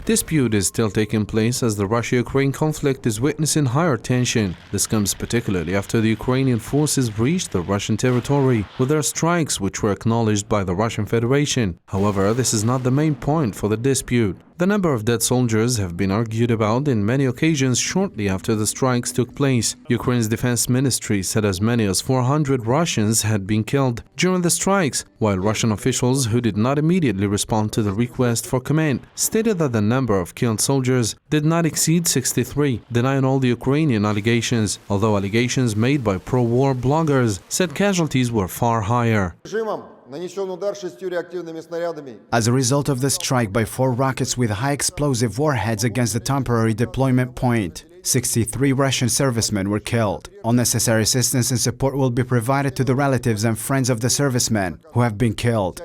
Dispute is still taking place as the Russia-Ukraine conflict is witnessing higher tension. This comes particularly after the Ukrainian forces breached the Russian territory with their strikes, which were acknowledged by the Russian Federation. However, this is not the main point for the dispute. The number of dead soldiers have been argued about in many occasions shortly after the strikes took place. Ukraine's defense ministry said as many as 400 Russians had been killed during the strikes, while Russian officials who did not immediately respond to the request for comment stated that the number of killed soldiers did not exceed 63, denying all the Ukrainian allegations, although allegations made by pro-war bloggers said casualties were far higher. As a result of the strike by 4 rockets with high explosive warheads against the temporary deployment point, 63 Russian servicemen were killed. All necessary assistance and support will be provided to the relatives and friends of the servicemen who have been killed.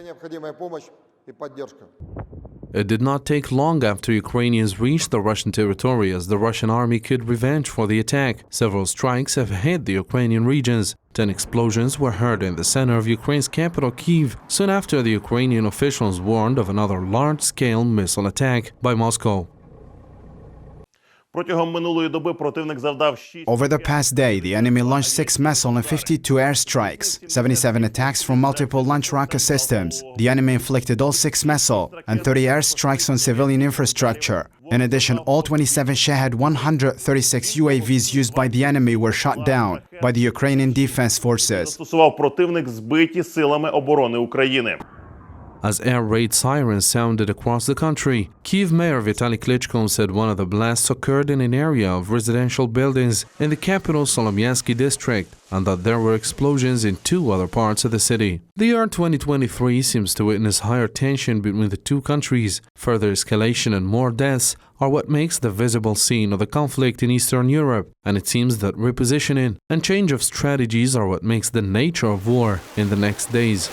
It did not take long after Ukrainians reached the Russian territory as the Russian army could revenge for the attack. Several strikes have hit the Ukrainian regions. 10 explosions were heard in the center of Ukraine's capital, Kyiv, soon after the Ukrainian officials warned of another large-scale missile attack by Moscow. Over the past day, the enemy launched 6 missile and 52 airstrikes, 77 attacks from multiple launch rocket systems. The enemy inflicted all 6 missile and 30 airstrikes on civilian infrastructure. In addition, all 27 Shahed 136 UAVs used by the enemy were shot down by the Ukrainian defense forces. As air raid sirens sounded across the country, Kyiv Mayor Vitaly Klitschko said one of the blasts occurred in an area of residential buildings in the capital Solomyansky district, and that there were explosions in 2 other parts of the city. The year 2023 seems to witness higher tension between the two countries. Further escalation and more deaths are what makes the visible scene of the conflict in Eastern Europe, and it seems that repositioning and change of strategies are what makes the nature of war in the next days.